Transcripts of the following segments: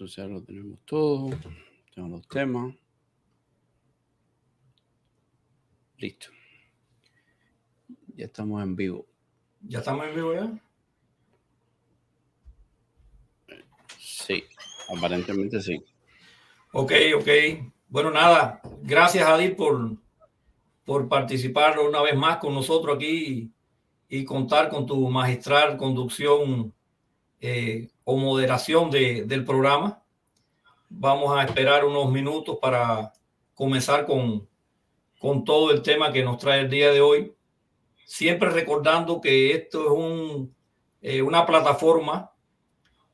Entonces ya lo tenemos todo. Tengo los temas. Listo. Ya estamos en vivo. ¿Ya estamos en vivo ya? Sí, aparentemente sí. Ok. Bueno, nada. Gracias, Adil, por participar una vez más con nosotros aquí y contar con tu magistral conducción o moderación del programa. Vamos a esperar unos minutos para comenzar con todo el tema que nos trae el día de hoy. Siempre recordando que esto es una plataforma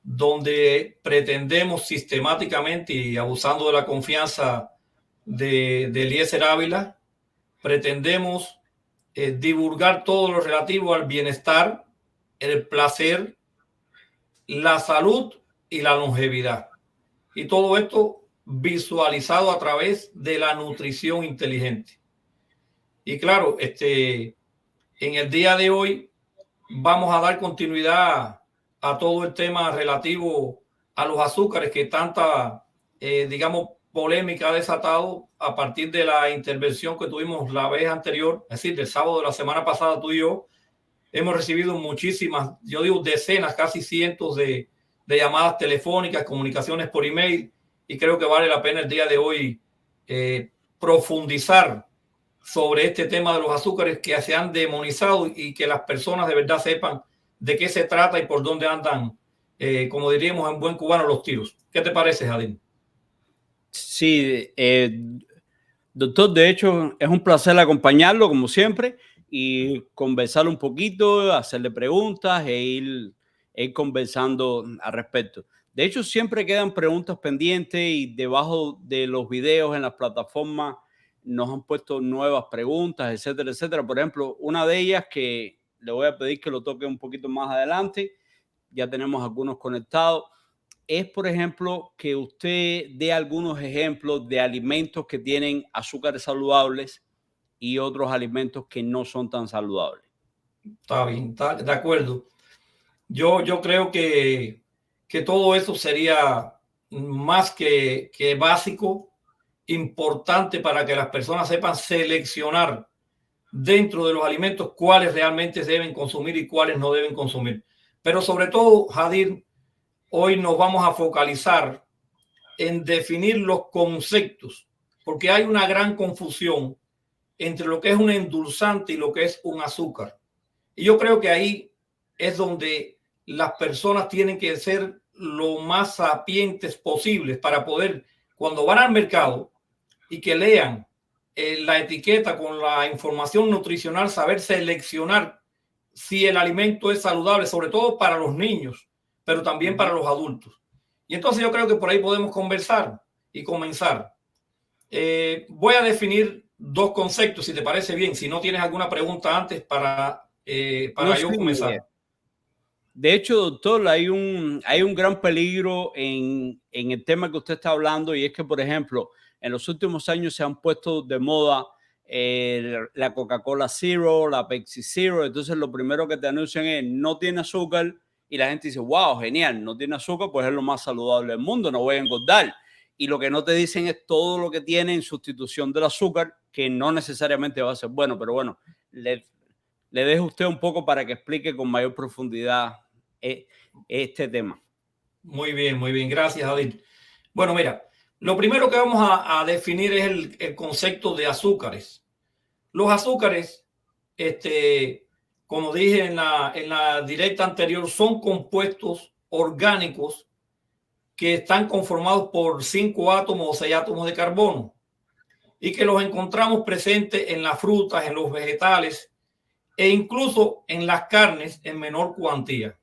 donde pretendemos sistemáticamente y abusando de la confianza de Eliezer Ávila, pretendemos divulgar todo lo relativo al bienestar, el placer, la salud y la longevidad. Y todo esto visualizado a través de la nutrición inteligente. Y claro, en el día de hoy vamos a dar continuidad a todo el tema relativo a los azúcares que tanta, digamos, polémica ha desatado a partir de la intervención que tuvimos la vez anterior, es decir, del sábado de la semana pasada. Tú y yo hemos recibido muchísimas, yo digo decenas, casi cientos de llamadas telefónicas, comunicaciones por email, y creo que vale la pena el día de hoy profundizar sobre este tema de los azúcares que se han demonizado y que las personas de verdad sepan de qué se trata y por dónde andan, como diríamos en buen cubano, los tiros. ¿Qué te parece, Jadín? Sí, doctor, de hecho es un placer acompañarlo como siempre y conversar un poquito, hacerle preguntas e ir conversando al respecto. De hecho, siempre quedan preguntas pendientes y debajo de los videos en las plataformas nos han puesto nuevas preguntas, etcétera, etcétera. Por ejemplo, una de ellas que le voy a pedir que lo toque un poquito más adelante, ya tenemos algunos conectados, es, por ejemplo, que usted dé algunos ejemplos de alimentos que tienen azúcares saludables y otros alimentos que no son tan saludables. Está bien, está de acuerdo. Yo creo que todo eso sería más que básico, importante para que las personas sepan seleccionar dentro de los alimentos cuáles realmente deben consumir y cuáles no deben consumir. Pero sobre todo, Jadir, hoy nos vamos a focalizar en definir los conceptos, porque hay una gran confusión entre lo que es un endulzante y lo que es un azúcar. Y yo creo que ahí es donde las personas tienen que ser lo más sapientes posibles para poder, cuando van al mercado y que lean la etiqueta con la información nutricional, saber seleccionar si el alimento es saludable, sobre todo para los niños, pero también para los adultos. Y entonces yo creo que por ahí podemos conversar y comenzar. Voy a definir dos conceptos, si te parece bien, si no tienes alguna pregunta antes para yo comenzar. De hecho, doctor, hay un gran peligro en el tema que usted está hablando, y es que, por ejemplo, en los últimos años se han puesto de moda la Coca-Cola Zero, la Pepsi Zero. Entonces, lo primero que te anuncian es no tiene azúcar y la gente dice, wow, genial, no tiene azúcar, pues es lo más saludable del mundo, no voy a engordar. Y lo que no te dicen es todo lo que tiene en sustitución del azúcar, que no necesariamente va a ser bueno, pero bueno, le dejo a usted un poco para que explique con mayor profundidad este tema. Muy bien. Gracias, Adil. Bueno, mira, lo primero que vamos a definir es el concepto de azúcares. Los azúcares, como dije en la directa anterior, son compuestos orgánicos que están conformados por 5 átomos o 6 átomos de carbono y que los encontramos presentes en las frutas, en los vegetales e incluso en las carnes en menor cuantía.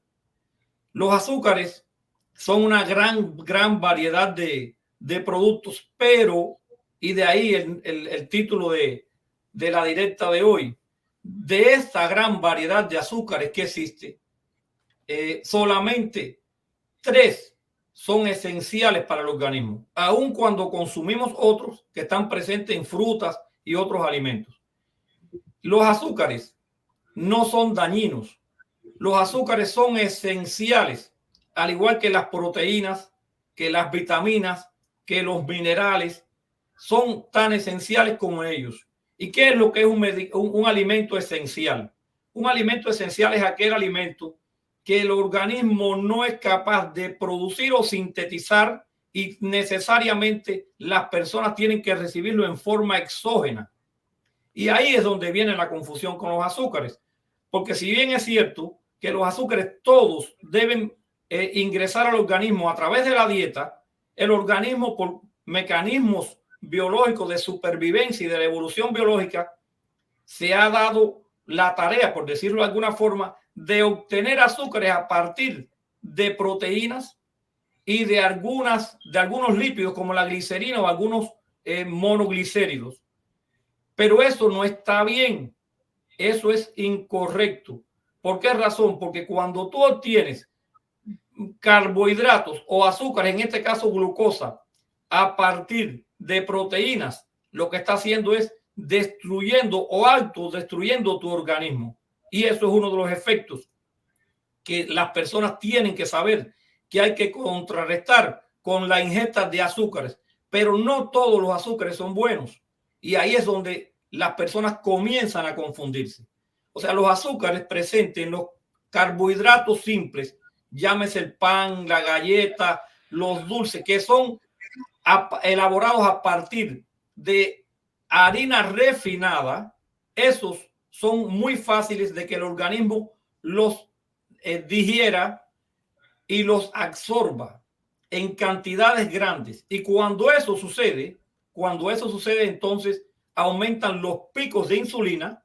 Los azúcares son una gran variedad de productos, pero, y de ahí el título de la directa de hoy, de esta gran variedad de azúcares que existe, solamente 3 son esenciales para el organismo, aun cuando consumimos otros que están presentes en frutas y otros alimentos. Los azúcares no son dañinos. Los azúcares son esenciales, al igual que las proteínas, que las vitaminas, que los minerales son tan esenciales como ellos. ¿Y qué es lo que es un alimento esencial? Un alimento esencial es aquel alimento que el organismo no es capaz de producir o sintetizar y necesariamente las personas tienen que recibirlo en forma exógena. Y ahí es donde viene la confusión con los azúcares. Porque si bien es cierto que los azúcares todos deben ingresar al organismo a través de la dieta, el organismo por mecanismos biológicos de supervivencia y de la evolución biológica se ha dado la tarea, por decirlo de alguna forma, de obtener azúcares a partir de proteínas y de algunos lípidos como la glicerina o algunos monoglicéridos. Pero eso no está bien, eso es incorrecto. ¿Por qué razón? Porque cuando tú obtienes carbohidratos o azúcares, en este caso glucosa, a partir de proteínas, lo que está haciendo es destruyendo o autodestruyendo tu organismo. Y eso es uno de los efectos que las personas tienen que saber, que hay que contrarrestar con la ingesta de azúcares. Pero no todos los azúcares son buenos. Y ahí es donde las personas comienzan a confundirse. O sea, los azúcares presentes en los carbohidratos simples, llámese el pan, la galleta, los dulces, que son elaborados a partir de harina refinada, esos son muy fáciles de que el organismo los digiera y los absorba en cantidades grandes. Y cuando eso sucede, entonces aumentan los picos de insulina,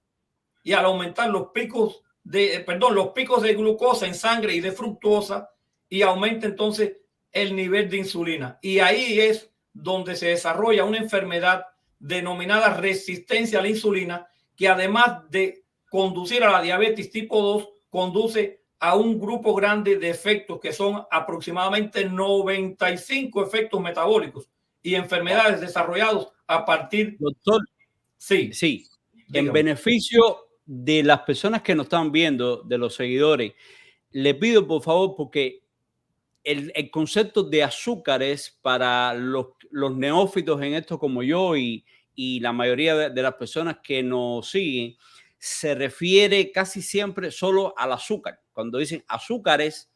y al aumentar los picos de glucosa en sangre y de fructosa, y aumenta entonces el nivel de insulina. Y ahí es donde se desarrolla una enfermedad denominada resistencia a la insulina, que además de conducir a la diabetes tipo 2, conduce a un grupo grande de efectos que son aproximadamente 95 efectos metabólicos y enfermedades desarrollados a partir. Doctor, Sí, en beneficio de las personas que nos están viendo, de los seguidores, le pido por favor, porque el concepto de azúcares para los neófitos en esto como yo y la mayoría de las personas que nos siguen, se refiere casi siempre solo al azúcar. Cuando dicen azúcares,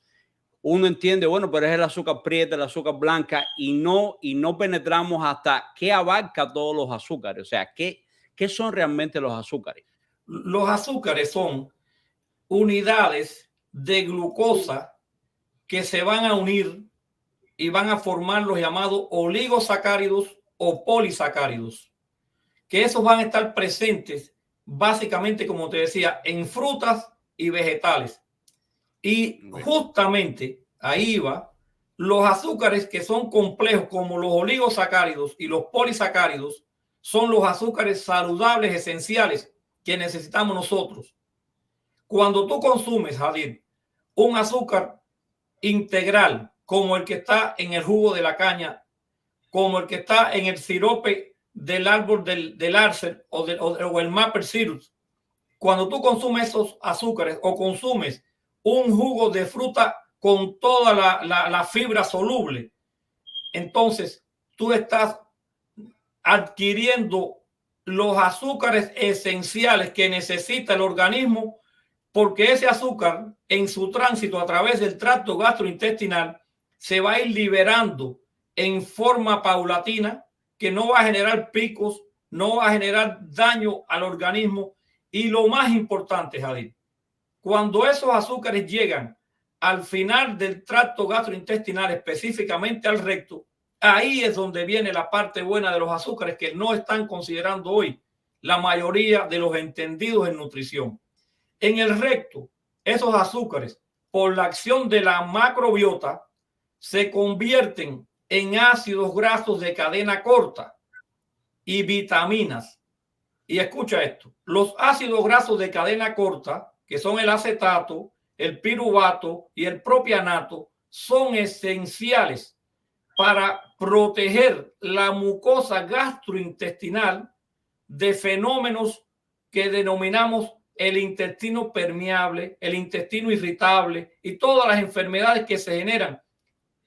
uno entiende, bueno, pero es el azúcar prieta, el azúcar blanca, y no penetramos hasta qué abarca todos los azúcares. O sea, ¿qué son realmente los azúcares? Los azúcares son unidades de glucosa que se van a unir y van a formar los llamados oligosacáridos o polisacáridos, que esos van a estar presentes básicamente, como te decía, en frutas y vegetales. Y justamente ahí va, los azúcares que son complejos como los oligosacáridos y los polisacáridos son los azúcares saludables esenciales que necesitamos nosotros. Cuando tú consumes, Jadir, un azúcar integral como el que está en el jugo de la caña, como el que está en el sirope del árbol del arce o el maple syrup, cuando tú consumes esos azúcares o consumes un jugo de fruta con toda la fibra soluble, entonces tú estás adquiriendo los azúcares esenciales que necesita el organismo, porque ese azúcar en su tránsito a través del tracto gastrointestinal se va a ir liberando en forma paulatina, que no va a generar picos, no va a generar daño al organismo. Y lo más importante, Jadir, cuando esos azúcares llegan al final del tracto gastrointestinal, específicamente al recto, ahí es donde viene la parte buena de los azúcares que no están considerando hoy la mayoría de los entendidos en nutrición. En el recto, esos azúcares, por la acción de la macrobiota, se convierten en ácidos grasos de cadena corta y vitaminas. Y escucha esto, los ácidos grasos de cadena corta, que son el acetato, el piruvato y el propianato, son esenciales para proteger la mucosa gastrointestinal de fenómenos que denominamos el intestino permeable, el intestino irritable y todas las enfermedades que se generan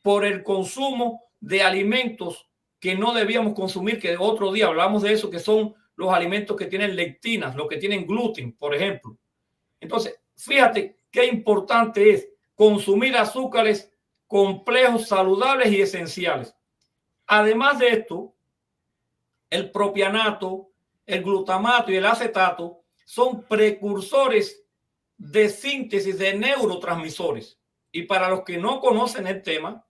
por el consumo de alimentos que no debíamos consumir, que otro día hablamos de eso, que son los alimentos que tienen lectinas, los que tienen gluten, por ejemplo. Entonces, fíjate qué importante es consumir azúcares complejos, saludables y esenciales. Además de esto, el propianato, el glutamato y el acetato son precursores de síntesis de neurotransmisores. Y para los que no conocen el tema,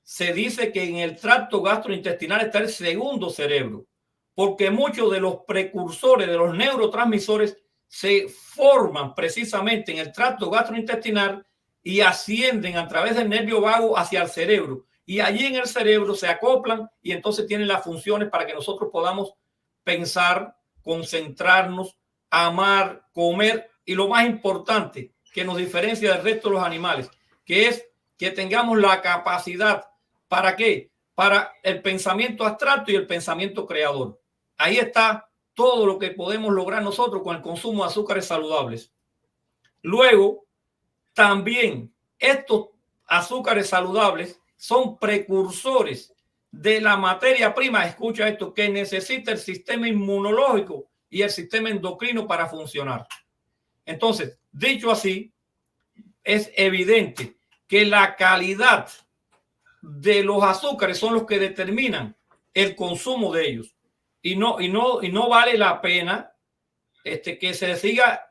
se dice que en el tracto gastrointestinal está el segundo cerebro, porque muchos de los precursores de los neurotransmisores se forman precisamente en el tracto gastrointestinal y ascienden a través del nervio vago hacia el cerebro. Y allí en el cerebro se acoplan y entonces tienen las funciones para que nosotros podamos pensar, concentrarnos, amar, comer y lo más importante que nos diferencia del resto de los animales, que es que tengamos la capacidad. ¿Para qué? Para el pensamiento abstracto y el pensamiento creador. Ahí está todo lo que podemos lograr nosotros con el consumo de azúcares saludables. Luego, también estos azúcares saludables son precursores de la materia prima, escucha esto, que necesita el sistema inmunológico y el sistema endocrino para funcionar. Entonces, dicho así, es evidente que la calidad de los azúcares son los que determinan el consumo de ellos. Y no vale la pena que se siga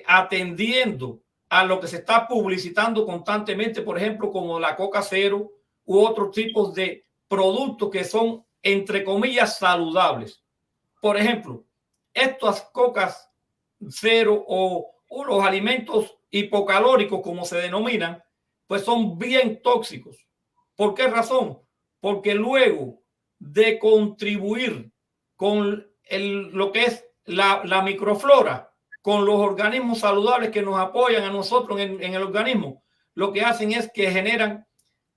atendiendo a lo que se está publicitando constantemente, por ejemplo, como la Coca Cero u otros tipos de productos que son, entre comillas, saludables. Por ejemplo, estas Cocas Cero o los alimentos hipocalóricos, como se denominan, pues son bien tóxicos. ¿Por qué razón? Porque luego de contribuir con lo que es la microflora, con los organismos saludables que nos apoyan a nosotros en el organismo, lo que hacen es que generan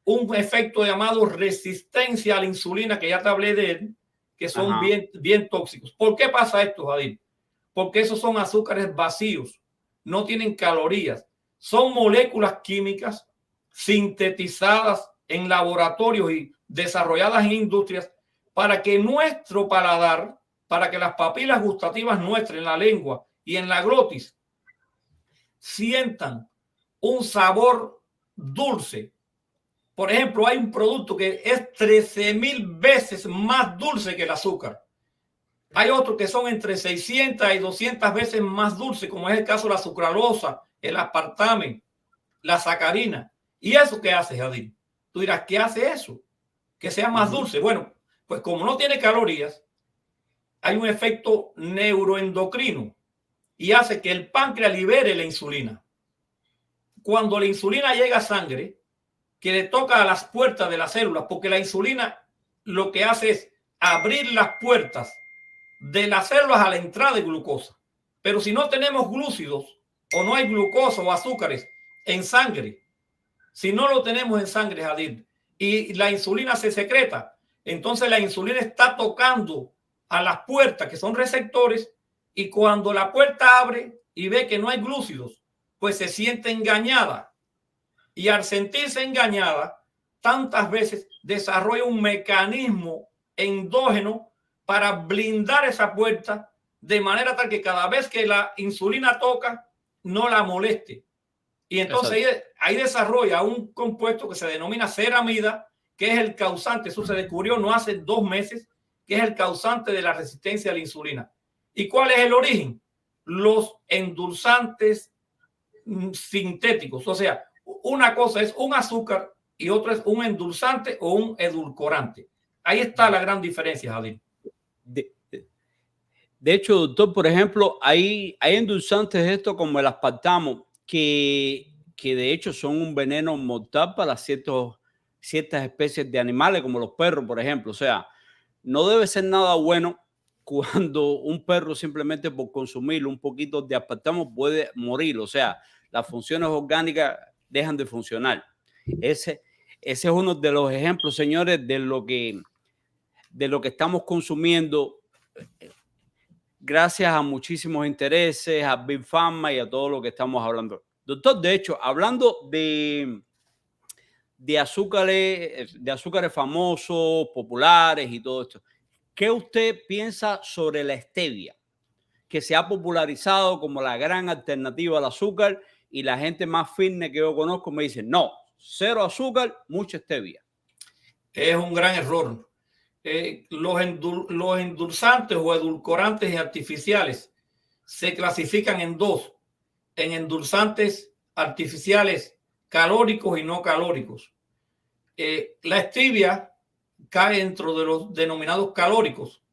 un efecto llamado resistencia a la insulina, que ya te hablé de él, que son bien tóxicos. ¿Por qué pasa esto, Jadir? Porque esos son azúcares vacíos, no tienen calorías, son moléculas químicas sintetizadas en laboratorios y desarrolladas en industrias para que nuestro paladar, para que las papilas gustativas nuestras en la lengua y en la glotis sientan un sabor dulce. Por ejemplo, hay un producto que es 13,000 veces más dulce que el azúcar. Hay otros que son entre 600 y 200 veces más dulce, como es el caso de la sucralosa, el aspartame, la sacarina. ¿Y eso qué hace, Jadir? Tú dirás, ¿qué hace eso? Que sea más dulce. Bueno, pues como no tiene calorías, hay un efecto neuroendocrino y hace que el páncreas libere la insulina. Cuando la insulina llega a sangre, que le toca a las puertas de las células, porque la insulina lo que hace es abrir las puertas de las células a la entrada de glucosa. Pero si no tenemos glúcidos o no hay glucosa o azúcares en sangre, si no lo tenemos en sangre, Jadir, y la insulina se secreta, entonces la insulina está tocando a las puertas que son receptores y cuando la puerta abre y ve que no hay glúcidos, pues se siente engañada. Y al sentirse engañada, tantas veces desarrolla un mecanismo endógeno para blindar esa puerta de manera tal que cada vez que la insulina toca, no la moleste. Y entonces ahí desarrolla un compuesto que se denomina ceramida, que es el causante. Eso se descubrió no hace 2 meses, que es el causante de la resistencia a la insulina. ¿Y cuál es el origen? Los endulzantes sintéticos. O sea, una cosa es un azúcar y otra es un endulzante o un edulcorante. Ahí está la gran diferencia, Jadir. De hecho, doctor, por ejemplo, hay endulzantes de esto como el aspartamo que de hecho son un veneno mortal para ciertas especies de animales como los perros, por ejemplo. O sea, no debe ser nada bueno cuando un perro simplemente por consumir un poquito de aspartamo puede morir. O sea, las funciones orgánicas dejan de funcionar. Ese es uno de los ejemplos, señores, de lo que estamos consumiendo gracias a muchísimos intereses, a Big Pharma y a todo lo que estamos hablando. Doctor, de hecho, hablando de de azúcares famosos, populares y todo esto. ¿Qué usted piensa sobre la stevia, que se ha popularizado como la gran alternativa al azúcar y la gente más fitness que yo conozco me dice, no, cero azúcar, mucha stevia? Es un gran error. Los endulzantes o edulcorantes artificiales se clasifican en dos, en endulzantes artificiales calóricos y no calóricos. La stevia cae dentro de los denominados calóricos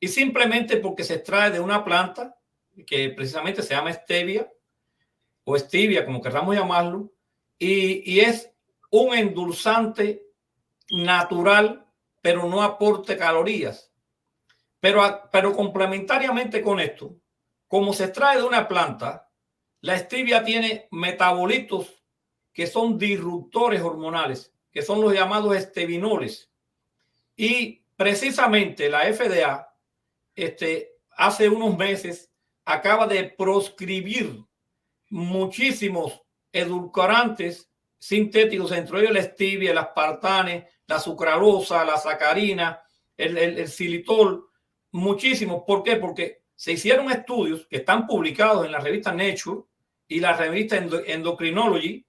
y simplemente porque se extrae de una planta que precisamente se llama stevia o stevia, como queramos llamarlo, y es un endulzante natural, pero no aporte calorías. Pero complementariamente con esto, como se extrae de una planta, la stevia tiene metabolitos que son disruptores hormonales, que son los llamados estevinoles. Y precisamente la FDA hace unos meses acaba de proscribir muchísimos edulcorantes sintéticos, entre ellos la stevia, el aspartame, la sucralosa, la sacarina, el xilitol, muchísimos. ¿Por qué? Porque se hicieron estudios que están publicados en la revista Nature y la revista Endocrinology.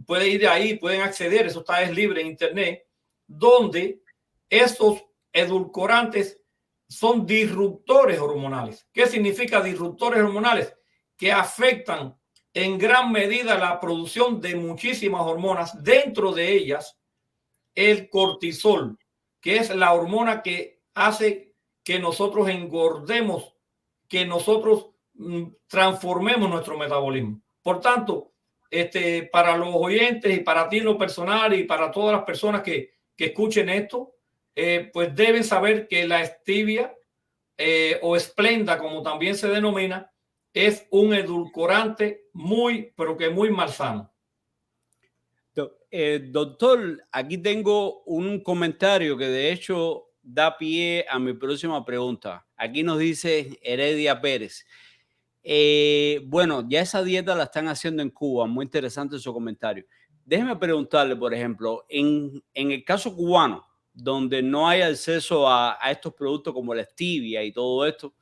Pueden ir ahí, pueden acceder, eso está, es libre en internet, donde estos edulcorantes son disruptores hormonales. ¿Qué significa disruptores hormonales? Que afectan en gran medida la producción de muchísimas hormonas, dentro de ellas el cortisol, que es la hormona que hace que nosotros engordemos, que nosotros transformemos nuestro metabolismo. Por tanto, para los oyentes y para ti en lo personal y para todas las personas que escuchen esto, pues deben saber que la stevia o Splenda, como también se denomina, es un edulcorante muy, pero que muy malsano. Doctor, aquí tengo un comentario que de hecho da pie a mi próxima pregunta. Aquí nos dice Heredia Pérez. Bueno, ya esa dieta la están haciendo en Cuba. Muy interesante su comentario. Déjeme preguntarle, por ejemplo, en el caso cubano, donde no hay acceso a estos productos como la stevia y todo esto,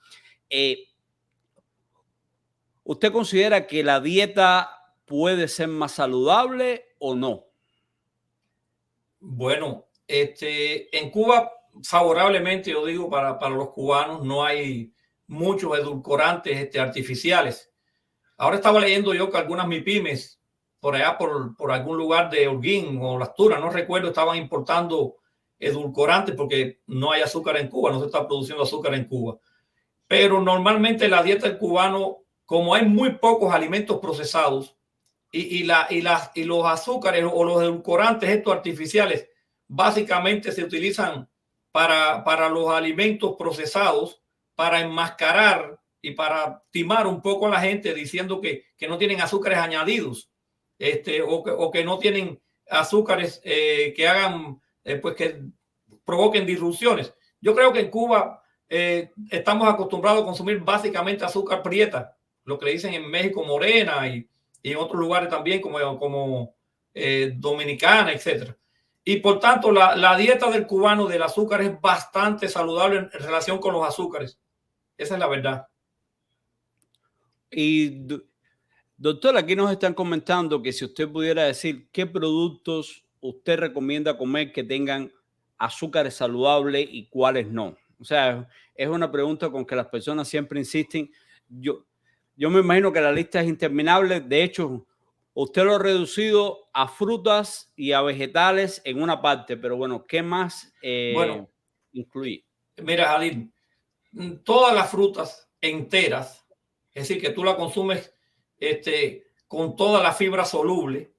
¿usted considera que la dieta puede ser más saludable o no? Bueno, en Cuba, favorablemente, yo digo, para los cubanos no hay muchos edulcorantes artificiales. Ahora estaba leyendo yo que algunas MIPYMES por allá, por algún lugar de Holguín o Las Tunas, no recuerdo, estaban importando edulcorantes porque no hay azúcar en Cuba, no se está produciendo azúcar en Cuba. Pero normalmente la dieta del cubano, como hay muy pocos alimentos procesados y los azúcares o los edulcorantes estos artificiales básicamente se utilizan para los alimentos procesados, para enmascarar y para timar un poco a la gente diciendo que no tienen azúcares añadidos, o que no tienen azúcares que hagan, pues que provoquen disrupciones. Yo creo que en Cuba estamos acostumbrados a consumir básicamente azúcar prieta, lo que le dicen en México morena y en otros lugares también como Dominicana, etcétera. Y por tanto la dieta del cubano del azúcar es bastante saludable en relación con los azúcares. Esa es la verdad. Y doctor, aquí nos están comentando que si usted pudiera decir qué productos usted recomienda comer que tengan azúcares saludables y cuáles no. O sea, es una pregunta con que las personas siempre insisten. Yo me imagino que la lista es interminable. De hecho, usted lo ha reducido a frutas y a vegetales en una parte, pero bueno, ¿qué más Bueno, incluye? mira, Jalil, todas las frutas enteras, es decir, que tú la consumes con toda la fibra soluble,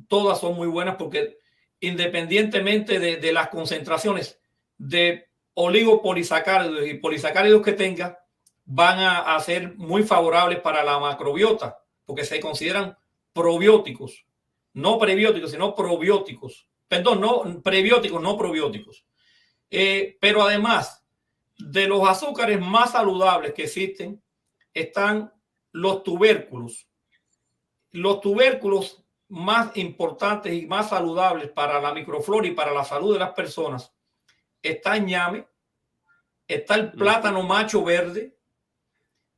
todas son muy buenas porque independientemente de las concentraciones de oligopolisacáridos y polisacáridos que tenga, van a ser muy favorables para la macrobiota porque se consideran probióticos, no prebióticos, sino probióticos. Perdón, no prebióticos, no probióticos. Pero además de los azúcares más saludables que existen, están los tubérculos. Los tubérculos más importantes y más saludables para la microflora y para la salud de las personas está el ñame, está el plátano macho verde,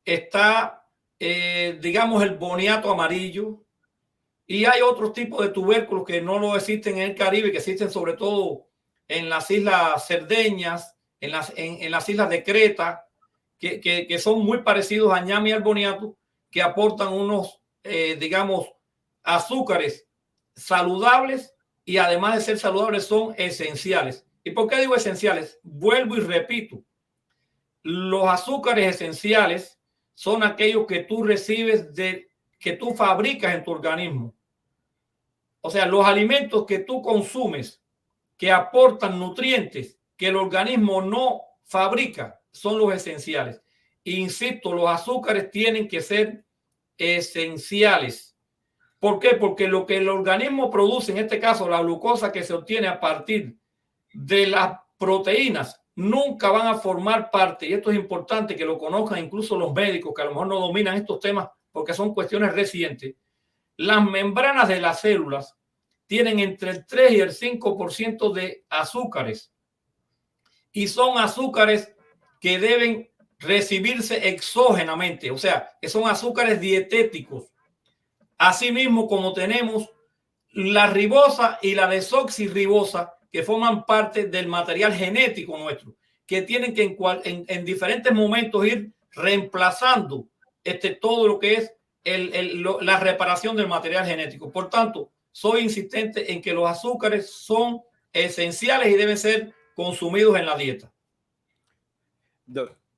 está, digamos, el boniato amarillo, y hay otros tipos de tubérculos que no lo existen en el Caribe, que existen sobre todo en las islas Cerdeñas, en las islas de Creta, que son muy parecidos a ñame y al boniato, que aportan unos, digamos, azúcares saludables, y además de ser saludables son esenciales. ¿Y por qué digo esenciales? Vuelvo y repito, los azúcares esenciales son aquellos que tú recibes que tú fabricas en tu organismo. O sea, los alimentos que tú consumes que aportan nutrientes que el organismo no fabrica son los esenciales. Insisto, los azúcares tienen que ser esenciales. ¿Por qué? Porque lo que el organismo produce, en este caso la glucosa que se obtiene a partir de las proteínas, nunca van a formar parte, y esto es importante que lo conozcan incluso los médicos que a lo mejor no dominan estos temas porque son cuestiones recientes. Las membranas de las células tienen entre el 3 y el 5% de azúcares, y son azúcares que deben recibirse exógenamente, o sea, que son azúcares dietéticos. Asimismo, como tenemos la ribosa y la desoxirribosa, que forman parte del material genético nuestro, que tienen que en diferentes momentos ir reemplazando todo lo que es la reparación del material genético. Por tanto, soy insistente en que los azúcares son esenciales y deben ser consumidos en la dieta.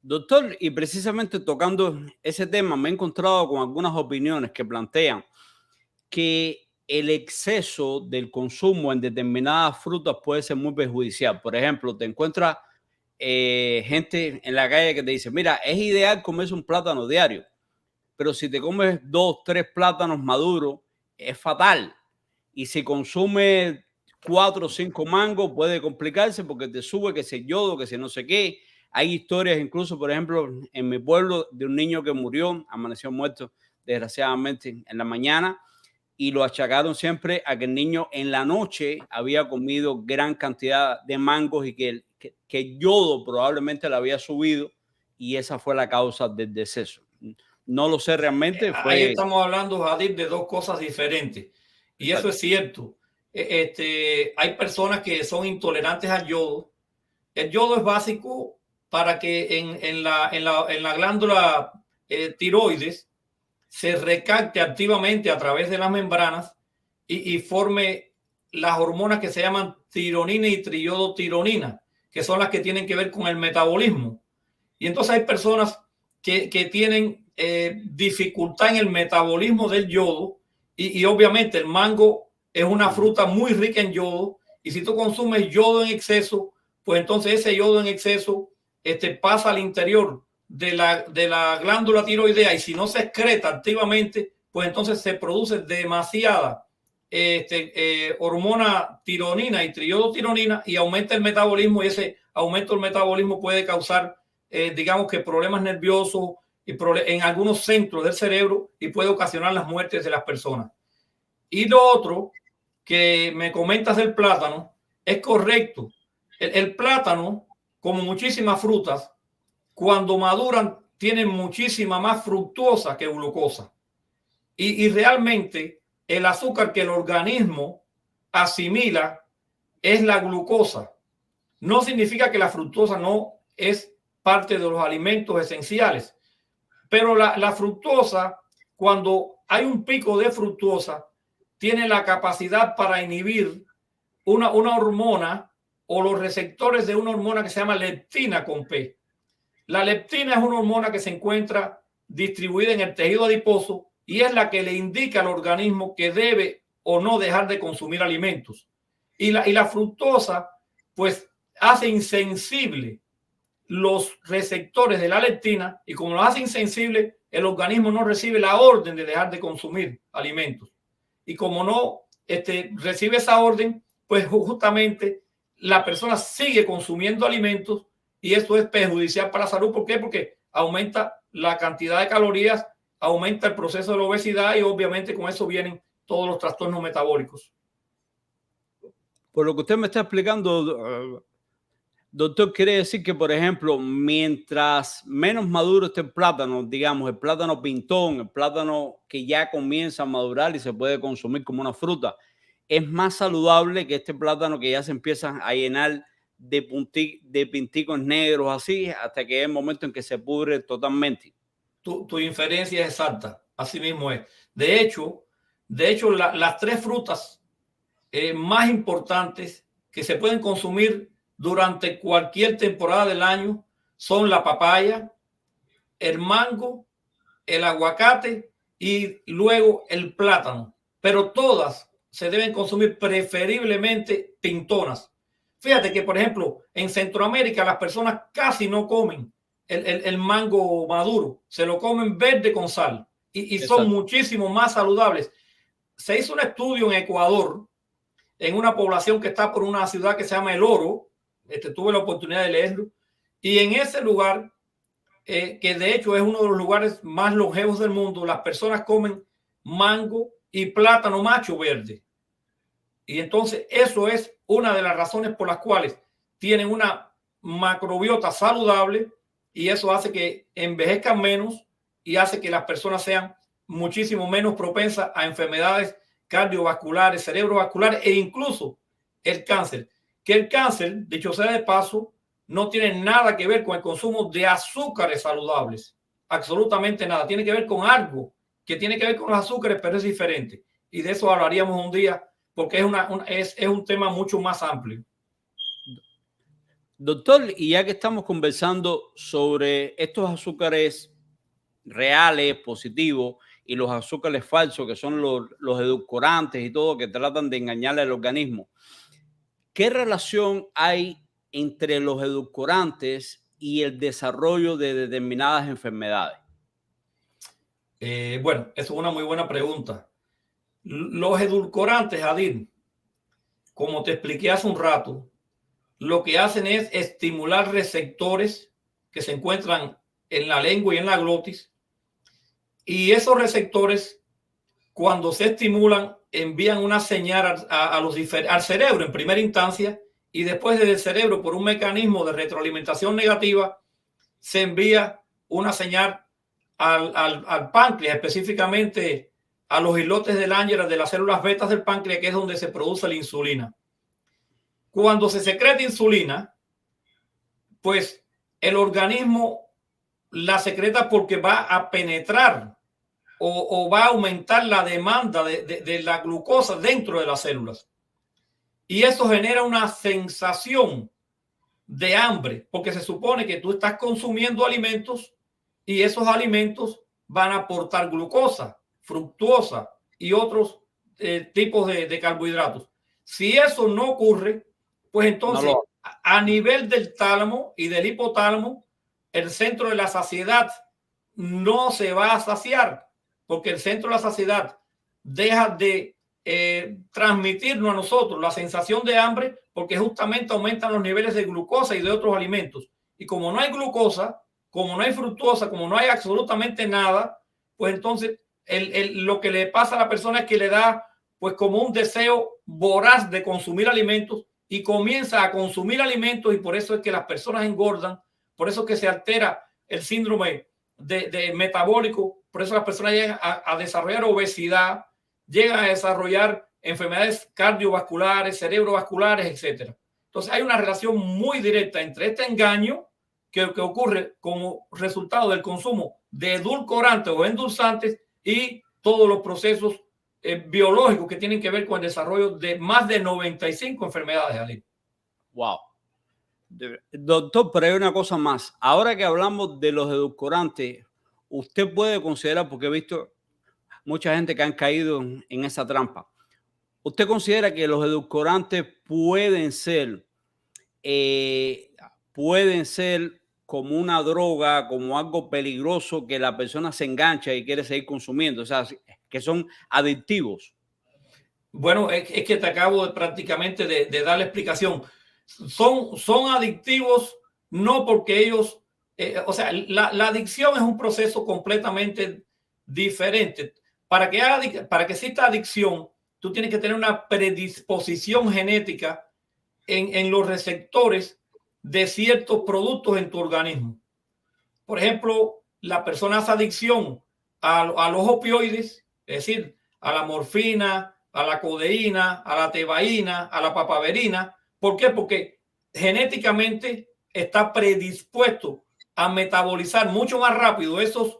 Doctor, y precisamente tocando ese tema, me he encontrado con algunas opiniones que plantean que el exceso del consumo en determinadas frutas puede ser muy perjudicial. Por ejemplo, te encuentras gente en la calle que te dice, mira, es ideal comerse un plátano diario, pero si te comes 2, 3 plátanos maduros, es fatal. Y si consumes 4 o 5 mangos, puede complicarse porque te sube que se yodo, que se no sé qué. Hay historias incluso, por ejemplo, en mi pueblo, de un niño que murió, amaneció muerto desgraciadamente en la mañana, y lo achacaron siempre a que el niño en la noche había comido gran cantidad de mangos y que el yodo probablemente le había subido, y esa fue la causa del deceso. No lo sé realmente. Ahí estamos hablando, Jadir, de dos cosas diferentes. Y eso es cierto. Hay personas que son intolerantes al yodo. El yodo es básico para que en la glándula tiroides se recapte activamente a través de las membranas y forme las hormonas que se llaman tironina y triodotironina, que son las que tienen que ver con el metabolismo. Y entonces hay personas que tienen dificultad en el metabolismo del yodo, y obviamente el mango es una fruta muy rica en yodo, y si tú consumes yodo en exceso, pues entonces ese yodo en exceso pasa al interior de la glándula tiroidea, y si no se excreta activamente, pues entonces se produce demasiada hormona tironina y triodotironina, y aumenta el metabolismo, y ese aumento del metabolismo puede causar digamos que problemas nerviosos en algunos centros del cerebro, y puede ocasionar las muertes de las personas. Y lo otro que me comentas del plátano es correcto. El plátano, como muchísimas frutas, cuando maduran tienen muchísima más fructosa que glucosa, y realmente el azúcar que el organismo asimila es la glucosa. No significa que la fructosa no es parte de los alimentos esenciales, pero la fructosa, cuando hay un pico de fructosa, tiene la capacidad para inhibir una hormona o los receptores de una hormona que se llama leptina con P. La leptina es una hormona que se encuentra distribuida en el tejido adiposo, y es la que le indica al organismo que debe o no dejar de consumir alimentos. Y la fructosa, pues, hace insensible los receptores de la leptina, y como lo hace insensible, el organismo no recibe la orden de dejar de consumir alimentos. Y como no recibe esa orden, pues justamente la persona sigue consumiendo alimentos, y eso es perjudicial para la salud. ¿Por qué? Porque aumenta la cantidad de calorías, aumenta el proceso de la obesidad, y obviamente con eso vienen todos los trastornos metabólicos. Por lo que usted me está explicando, doctor, quiere decir que, por ejemplo, mientras menos maduro esté el plátano, digamos, el plátano pintón, el plátano que ya comienza a madurar y se puede consumir como una fruta, es más saludable que este plátano que ya se empieza a llenar de pinticos negros así, hasta que es el momento en que se pudre totalmente. Tu inferencia es exacta, así mismo es. De hecho, las tres frutas más importantes que se pueden consumir durante cualquier temporada del año son la papaya, el mango, el aguacate y luego el plátano. Pero todas se deben consumir preferiblemente pintonas. Fíjate que, por ejemplo, en Centroamérica las personas casi no comen el mango maduro, se lo comen verde con sal y son muchísimo más saludables. Se hizo un estudio en Ecuador, en una población que está por una ciudad que se llama El Oro. Tuve la oportunidad de leerlo, y en ese lugar, que de hecho es uno de los lugares más longevos del mundo, las personas comen mango y plátano macho verde. Y entonces eso es una de las razones por las cuales tienen una macrobiota saludable, y eso hace que envejezcan menos y hace que las personas sean muchísimo menos propensas a enfermedades cardiovasculares, cerebrovasculares e incluso el cáncer. Que el cáncer, dicho sea de paso, no tiene nada que ver con el consumo de azúcares saludables. Absolutamente nada. Tiene que ver con algo que tiene que ver con los azúcares, pero es diferente. Y de eso hablaríamos un día, porque es un tema mucho más amplio. Doctor, y ya que estamos conversando sobre estos azúcares reales, positivos, y los azúcares falsos, que son los edulcorantes y todo, que tratan de engañar al organismo, ¿qué relación hay entre los edulcorantes y el desarrollo de determinadas enfermedades? Bueno, eso es una muy buena pregunta. Los edulcorantes, Adil, como te expliqué hace un rato, lo que hacen es estimular receptores que se encuentran en la lengua y en la glotis, y esos receptores, cuando se estimulan, envían una señal al cerebro en primera instancia, y después desde el cerebro, por un mecanismo de retroalimentación negativa, se envía una señal al páncreas, específicamente a los islotes de Langerhans de las células betas del páncreas, que es donde se produce la insulina. Cuando se secreta insulina, pues el organismo la secreta porque va a penetrar o va a aumentar la demanda de la glucosa dentro de las células. Y eso genera una sensación de hambre, porque se supone que tú estás consumiendo alimentos y esos alimentos van a aportar glucosa, fructuosa y otros tipos de carbohidratos. Si eso no ocurre, pues entonces a nivel del tálamo y del hipotálamo, el centro de la saciedad no se va a saciar, porque el centro de la saciedad deja de transmitirnos a nosotros la sensación de hambre, porque justamente aumentan los niveles de glucosa y de otros alimentos. Y como no hay glucosa, como no hay fructosa, como no hay absolutamente nada, pues entonces lo que le pasa a la persona es que le da pues como un deseo voraz de consumir alimentos, y comienza a consumir alimentos, y por eso es que las personas engordan, por eso es que se altera el síndrome de metabólico, por eso las personas llegan a desarrollar obesidad, llegan a desarrollar enfermedades cardiovasculares, cerebrovasculares, etcétera. Entonces hay una relación muy directa entre este engaño que ocurre como resultado del consumo de edulcorantes o endulzantes y todos los procesos biológicos que tienen que ver con el desarrollo de más de 95 enfermedades, Ali. Wow. Doctor, pero hay una cosa más. Ahora que hablamos de los edulcorantes, usted puede considerar, porque he visto mucha gente que han caído en esa trampa, ¿usted considera que los edulcorantes pueden ser como una droga, como algo peligroso que la persona se engancha y quiere seguir consumiendo? O sea, que son adictivos. Bueno, es que te acabo prácticamente de dar la explicación. Son adictivos no porque ellos, o sea, la adicción es un proceso completamente diferente. para que exista adicción, tú tienes que tener una predisposición genética en los receptores de ciertos productos en tu organismo. Por ejemplo, la persona hace adicción a los opioides, es decir, a la morfina, a la codeína, a la tebaína, a la papaverina. ¿Por qué? Porque genéticamente está predispuesto a metabolizar mucho más rápido esos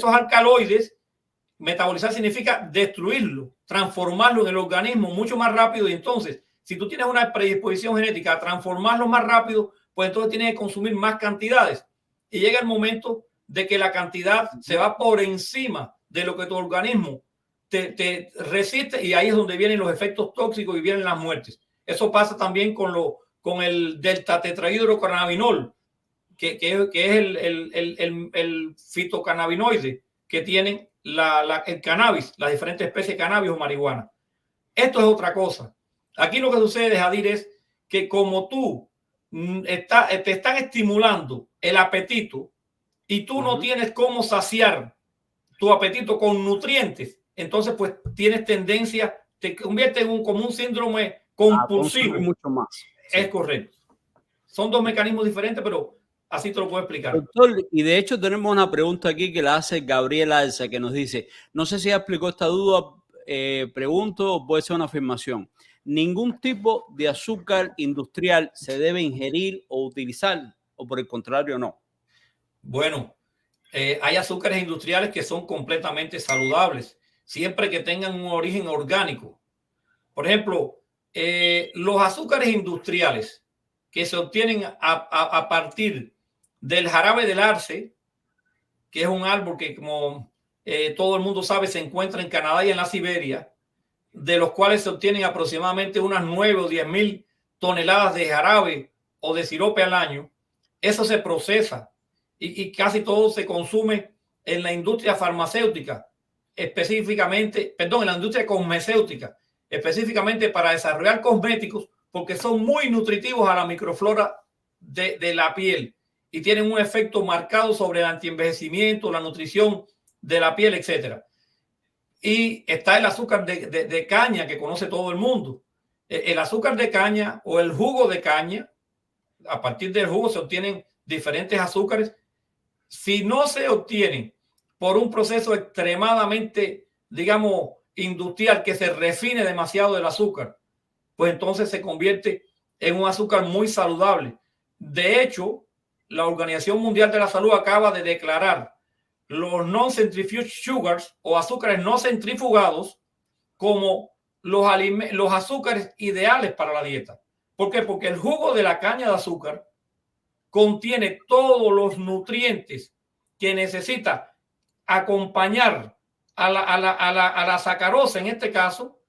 alcaloides. Metabolizar significa destruirlo, transformarlo en el organismo mucho más rápido. Y entonces, si tú tienes una predisposición genética a transformarlo más rápido, pues entonces tienes que consumir más cantidades. Y llega el momento de que la cantidad se va por encima de lo que tu organismo te resiste, y ahí es donde vienen los efectos tóxicos y vienen las muertes. Eso pasa también con el delta tetrahidrocannabinol, que es el fitocannabinoide que tienen el cannabis, las diferentes especies de cannabis o marihuana. Esto es otra cosa. Aquí lo que sucede, Jadir, es que como tú te están estimulando el apetito y tú no tienes cómo saciar tu apetito con nutrientes, entonces pues tienes tendencia, te convierte en como un síndrome compulsivo. Mucho más. Sí. Es correcto. Son dos mecanismos diferentes, pero así te lo puedo explicar. Doctor, y de hecho tenemos una pregunta aquí que la hace Gabriel Alza, que nos dice, no sé si ya explicó esta duda, pregunto, o puede ser una afirmación. ¿Ningún tipo de azúcar industrial se debe ingerir o utilizar, o por el contrario no? Bueno, hay azúcares industriales que son completamente saludables, siempre que tengan un origen orgánico. Por ejemplo, los azúcares industriales que se obtienen a partir del jarabe del arce, que es un árbol que, como todo el mundo sabe, se encuentra en Canadá y en la Siberia, de los cuales se obtienen aproximadamente unas 9 o 10 mil toneladas de jarabe o de sirope al año. Eso se procesa y casi todo se consume en la industria farmacéutica, específicamente, perdón, en la industria cosmecéutica, específicamente para desarrollar cosméticos, porque son muy nutritivos a la microflora de la piel y tienen un efecto marcado sobre el antienvejecimiento, la nutrición de la piel, etcétera. Y está el azúcar de caña, que conoce todo el mundo. El azúcar de caña o el jugo de caña, a partir del jugo se obtienen diferentes azúcares. Si no se obtienen por un proceso extremadamente, digamos, industrial, que se refine demasiado el azúcar, pues entonces se convierte en un azúcar muy saludable. De hecho, la Organización Mundial de la Salud acaba de declarar los non-centrifuge sugars o azúcares no centrifugados como los azúcares ideales para la dieta. ¿Por qué? Porque el jugo de la caña de azúcar contiene todos los nutrientes que necesita acompañar a la sacarosa, en este caso,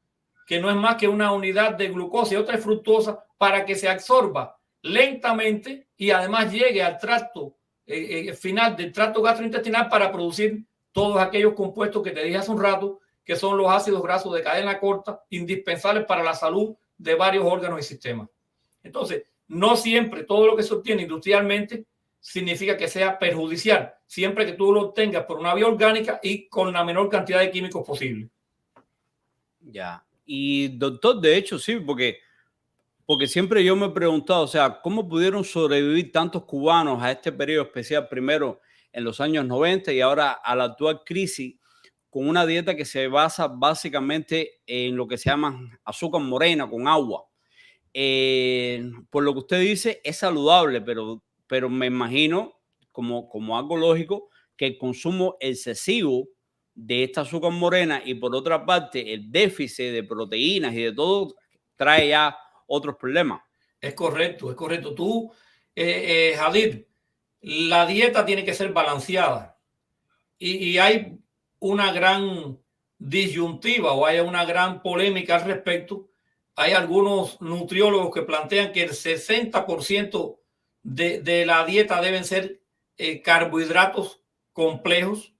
que no es más que una unidad de glucosa y otra es fructosa, para que se absorba lentamente y además llegue al tracto final del tracto gastrointestinal para producir todos aquellos compuestos que te dije hace un rato, que son los ácidos grasos de cadena corta, indispensables para la salud de varios órganos y sistemas. Entonces, no siempre todo lo que se obtiene industrialmente significa que sea perjudicial, siempre que tú lo obtengas por una vía orgánica y con la menor cantidad de químicos posible. Ya. Y doctor, de hecho, sí, porque siempre yo me he preguntado, o sea, ¿cómo pudieron sobrevivir tantos cubanos a este periodo especial, primero en los años 90 y ahora a la actual crisis, con una dieta que se basa básicamente en lo que se llama azúcar morena con agua? Por lo que usted dice, es saludable, pero me imagino, como algo lógico, que el consumo excesivo de esta azúcar morena y por otra parte el déficit de proteínas y de todo trae ya otros problemas. Es correcto, es correcto. Tú, Jadir, la dieta tiene que ser balanceada y hay una gran disyuntiva o hay una gran polémica al respecto. Hay algunos nutriólogos que plantean que el 60% de la dieta deben ser carbohidratos complejos,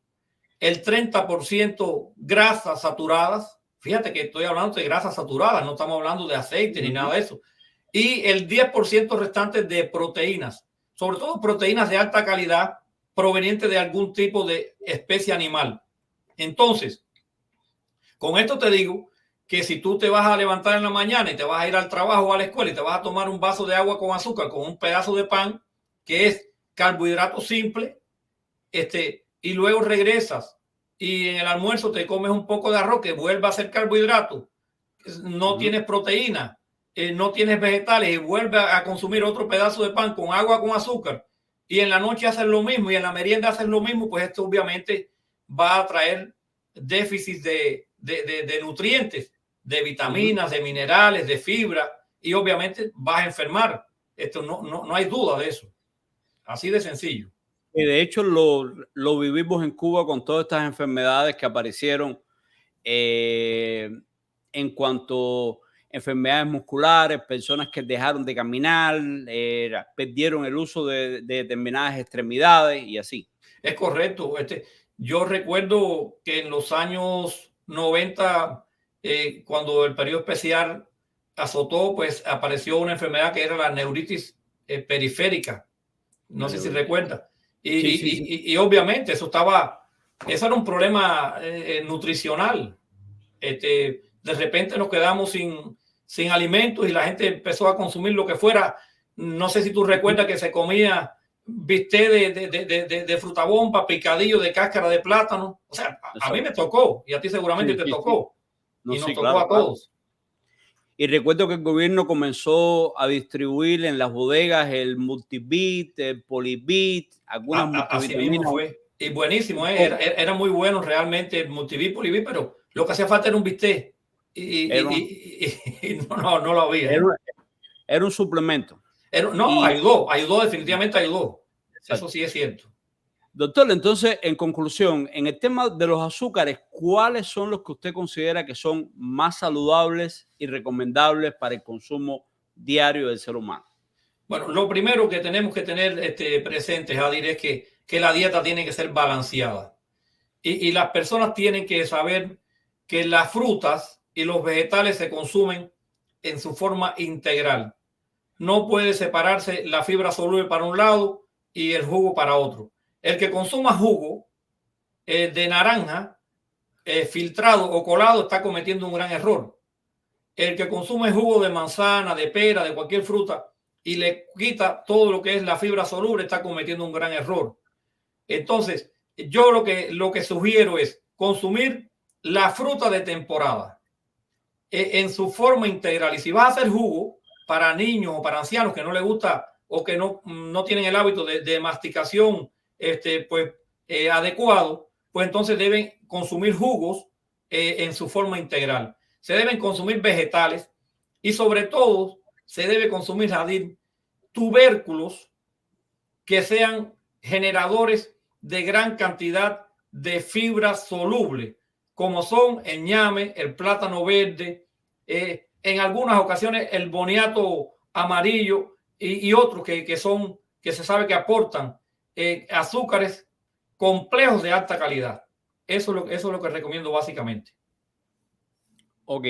el 30% grasas saturadas. Fíjate que estoy hablando de grasas saturadas, no estamos hablando de aceite ni nada de eso. Y el 10% restante de proteínas, sobre todo proteínas de alta calidad provenientes de algún tipo de especie animal. Entonces, con esto te digo que si tú te vas a levantar en la mañana y te vas a ir al trabajo o a la escuela y te vas a tomar un vaso de agua con azúcar, con un pedazo de pan, que es carbohidrato simple, y luego regresas y en el almuerzo te comes un poco de arroz que vuelve a ser carbohidrato, no tienes proteína, no tienes vegetales y vuelves a consumir otro pedazo de pan con agua con azúcar y en la noche haces lo mismo y en la merienda haces lo mismo, pues esto obviamente va a traer déficit de nutrientes, de vitaminas, de minerales, de fibra y obviamente vas a enfermar. Esto no hay duda de eso. Así de sencillo. Y de hecho lo vivimos en Cuba con todas estas enfermedades que aparecieron en cuanto a enfermedades musculares, personas que dejaron de caminar, perdieron el uso de determinadas extremidades y así. Es correcto. Yo recuerdo que en los años 90, cuando el periodo especial azotó, pues apareció una enfermedad que era la neuritis periférica. No sé si recuerda. Y obviamente eso era un problema nutricional. De repente nos quedamos sin alimentos y la gente empezó a consumir lo que fuera. No sé si tú recuerdas que se comía bistec de frutabomba, picadillo de cáscara de plátano. O sea, a mí me tocó y a ti seguramente te tocó. No, y nos tocó a todos. Y recuerdo que el gobierno comenzó a distribuir en las bodegas el Multivit, el Polivit, algunas multivitaminas. Y buenísimo, era muy bueno realmente el Multivit, Polivit, pero lo que hacía falta era un bistec. Y no lo había. Era un suplemento. Ayudó, definitivamente ayudó. Exacto. Eso sí es cierto. Doctor, entonces, en conclusión, en el tema de los azúcares, ¿cuáles son los que usted considera que son más saludables y recomendables para el consumo diario del ser humano? Bueno, lo primero que tenemos que tener presente, Jadir, es que la dieta tiene que ser balanceada. Y las personas tienen que saber que las frutas y los vegetales se consumen en su forma integral. No puede separarse la fibra soluble para un lado y el jugo para otro. El que consuma jugo de naranja filtrado o colado está cometiendo un gran error. El que consume jugo de manzana, de pera, de cualquier fruta y le quita todo lo que es la fibra soluble está cometiendo un gran error. Entonces, yo lo que sugiero es consumir la fruta de temporada en su forma integral. Y si vas a hacer jugo para niños o para ancianos que no les gusta o que no tienen el hábito de masticación adecuado, pues entonces deben consumir jugos en su forma integral. Se deben consumir vegetales y sobre todo se debe consumir, Jadir, tubérculos que sean generadores de gran cantidad de fibra soluble, como son el ñame, el plátano verde, en algunas ocasiones el boniato amarillo y otros que se sabe que aportan azúcares complejos de alta calidad. Eso es lo que recomiendo básicamente. Ok.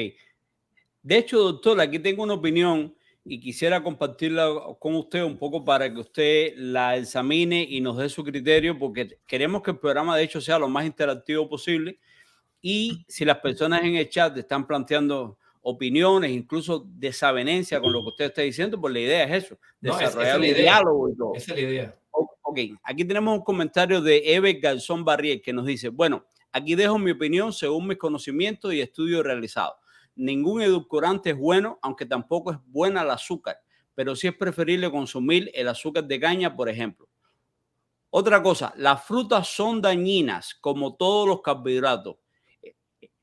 De hecho, doctor, aquí tengo una opinión y quisiera compartirla con usted un poco para que usted la examine y nos dé su criterio, porque queremos que el programa, de hecho, sea lo más interactivo posible. Y si las personas en el chat están planteando opiniones, incluso desavenencia con lo que usted está diciendo, pues la idea es eso, desarrollar un diálogo y todo. Esa es la idea. Ok, aquí tenemos un comentario de Eber Garzón Barriel que nos dice, bueno, aquí dejo mi opinión según mis conocimientos y estudios realizados. Ningún edulcorante es bueno, aunque tampoco es buena el azúcar, pero sí es preferible consumir el azúcar de caña, por ejemplo. Otra cosa, las frutas son dañinas, como todos los carbohidratos.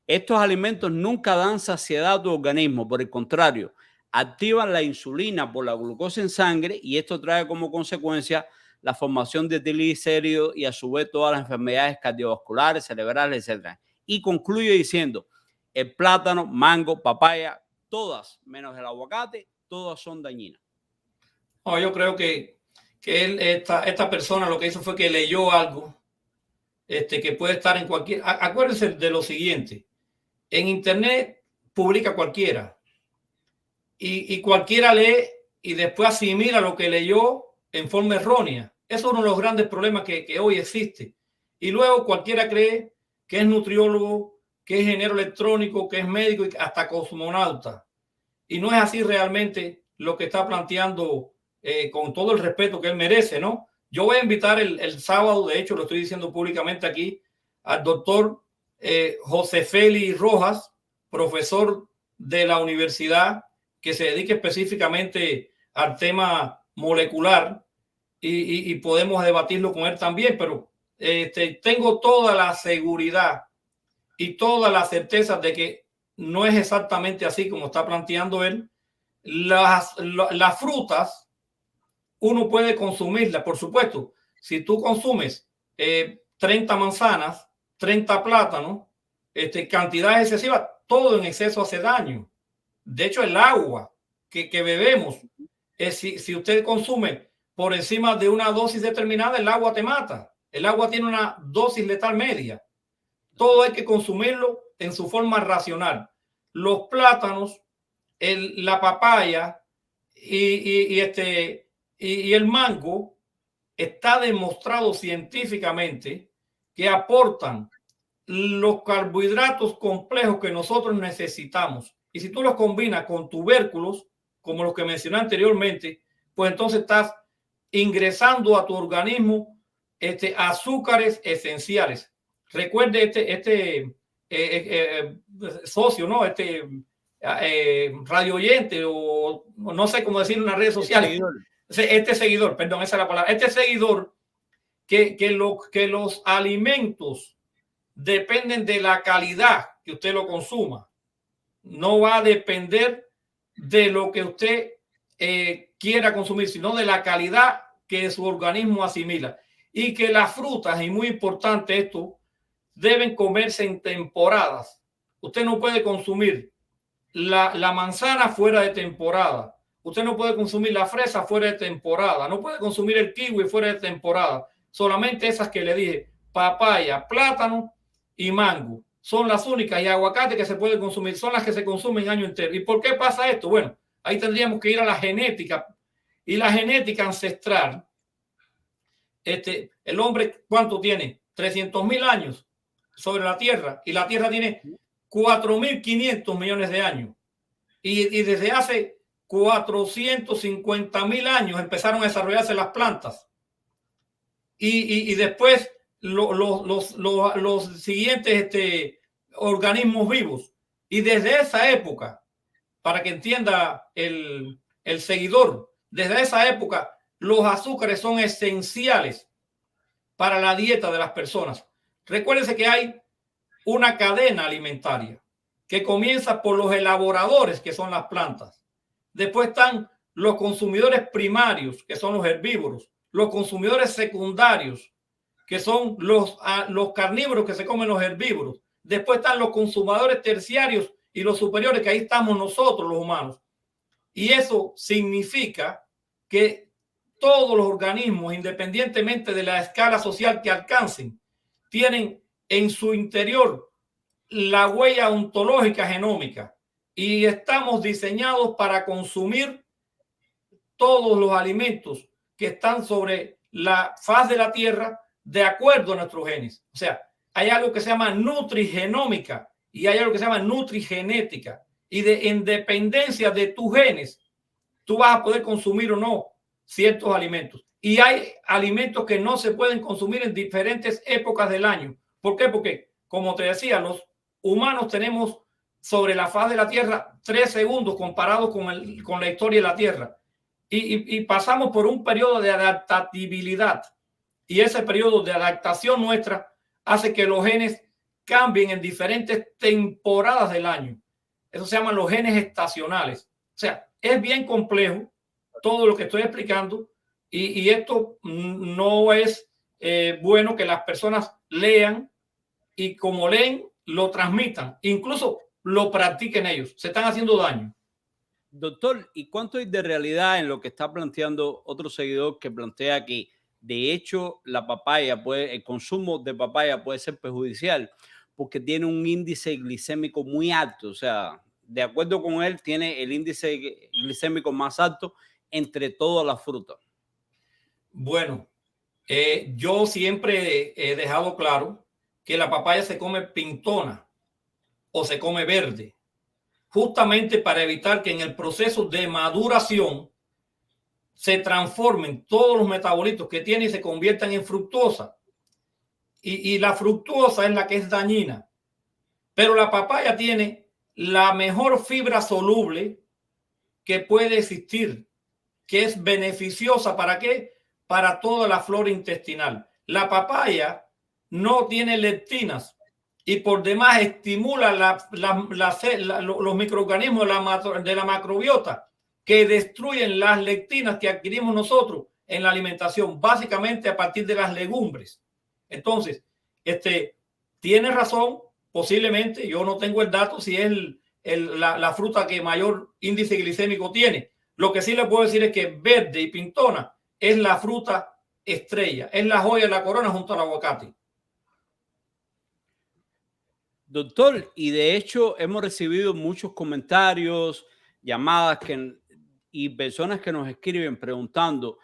Estos alimentos nunca dan saciedad a tu organismo, por el contrario, activan la insulina por la glucosa en sangre y esto trae como consecuencia la formación de triglicéridos y a su vez todas las enfermedades cardiovasculares, cerebrales, etc. Y concluye diciendo, el plátano, mango, papaya, todas, menos el aguacate, todas son dañinas. No, yo creo que esta persona lo que hizo fue que leyó algo que puede estar en cualquier... Acuérdense de lo siguiente. En internet publica cualquiera y cualquiera lee y después asimila lo que leyó en forma errónea. Eso es uno de los grandes problemas que hoy existe. Y luego cualquiera cree que es nutriólogo, que es ingeniero electrónico, que es médico y hasta cosmonauta. Y no es así realmente lo que está planteando, con todo el respeto que él merece, ¿no? Yo voy a invitar el sábado, de hecho lo estoy diciendo públicamente aquí, al doctor José Félix Rojas, profesor de la universidad que se dedica específicamente al tema molecular, y podemos debatirlo con él también, pero tengo toda la seguridad y toda la certeza de que no es exactamente así como está planteando él. Las frutas uno puede consumirlas, por supuesto. Si tú consumes 30 manzanas, 30 plátanos, cantidades excesivas, todo en exceso hace daño. De hecho, el agua que bebemos, si usted consume por encima de una dosis determinada, el agua te mata. El agua tiene una dosis letal media. Todo hay que consumirlo en su forma racional. Los plátanos, la papaya y el mango, está demostrado científicamente que aportan los carbohidratos complejos que nosotros necesitamos. Y si tú los combinas con tubérculos, como los que mencioné anteriormente, pues entonces estás ingresando a tu organismo azúcares esenciales. Recuerde socio, ¿no? Radio oyente, o no sé cómo decir en las redes sociales. Seguidor, perdón, esa es la palabra. Seguidor, que los alimentos dependen de la calidad que usted lo consuma. No va a depender de lo que usted quiera consumir, sino de la calidad que su organismo asimila. Y que las frutas, y muy importante esto, deben comerse en temporadas. Usted no puede consumir la manzana fuera de temporada. Usted no puede consumir la fresa fuera de temporada. No puede consumir el kiwi fuera de temporada. Solamente esas que le dije: papaya, plátano y mango. Son las únicas, y aguacate, que se puede consumir. Son las que se consumen año entero. ¿Y por qué pasa esto? Bueno, ahí tendríamos que ir a la genética. Y la genética ancestral, el hombre, ¿cuánto tiene? 300.000 años sobre la Tierra, y la Tierra tiene 4.500 millones de años. Y desde hace 450.000 años empezaron a desarrollarse las plantas. Y después los siguientes organismos vivos. Y desde esa época, para que entienda el seguidor, desde esa época los azúcares son esenciales para la dieta de las personas. Recuérdense que hay una cadena alimentaria que comienza por los elaboradores, que son las plantas. Después están los consumidores primarios, que son los herbívoros. Los consumidores secundarios, que son los carnívoros, que se comen los herbívoros. Después están los consumidores terciarios y los superiores, que ahí estamos nosotros, los humanos. Y eso significa que todos los organismos, independientemente de la escala social que alcancen, tienen en su interior la huella ontológica genómica, y estamos diseñados para consumir todos los alimentos que están sobre la faz de la Tierra de acuerdo a nuestros genes. O sea, hay algo que se llama nutrigenómica y hay algo que se llama nutrigenética, y en dependencia de tus genes tú vas a poder consumir o no ciertos alimentos. Y hay alimentos que no se pueden consumir en diferentes épocas del año. ¿Por qué? Porque, como te decía, los humanos tenemos sobre la faz de la Tierra 3 segundos comparados con la historia de la Tierra. Y pasamos por un periodo de adaptabilidad. Y ese periodo de adaptación nuestra hace que los genes cambien en diferentes temporadas del año. Eso se llaman los genes estacionales. O sea, es bien complejo todo lo que estoy explicando, y esto no es bueno que las personas lean, y como leen, lo transmitan, incluso lo practiquen ellos. Se están haciendo daño. Doctor, ¿y cuánto hay de realidad en lo que está planteando otro seguidor, que plantea que de hecho la papaya el consumo de papaya puede ser perjudicial porque tiene un índice glicémico muy alto? O sea, de acuerdo con él, tiene el índice glicémico más alto entre todas las frutas. Bueno, yo siempre he dejado claro que la papaya se come pintona o se come verde, justamente para evitar que en el proceso de maduración se transformen todos los metabolitos que tiene y se conviertan en fructosa. Y la fructosa es la que es dañina. Pero la papaya tiene la mejor fibra soluble que puede existir, que es beneficiosa. ¿Para qué? Para toda la flora intestinal. La papaya no tiene lectinas y por demás estimula los microorganismos de la macrobiota que destruyen las lectinas que adquirimos nosotros en la alimentación, básicamente a partir de las legumbres. Entonces, tiene razón, posiblemente, yo no tengo el dato si es la fruta que mayor índice glicémico tiene. Lo que sí le puedo decir es que verde y pintona es la fruta estrella, es la joya de la corona junto al aguacate. Doctor, y de hecho hemos recibido muchos comentarios, llamadas y personas que nos escriben preguntando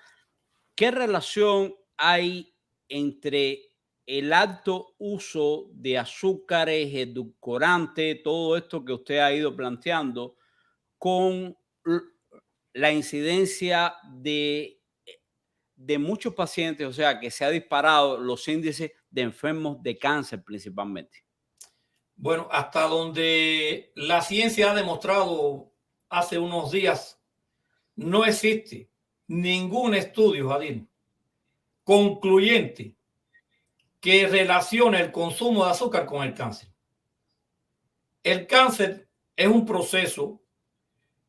qué relación hay entre el alto uso de azúcares, edulcorantes, todo esto que usted ha ido planteando, con la incidencia de muchos pacientes, o sea, que se ha disparado los índices de enfermos de cáncer principalmente. Bueno, hasta donde la ciencia ha demostrado hace unos días, no existe ningún estudio, Jadir, concluyente que relacione el consumo de azúcar con el cáncer. El cáncer es un proceso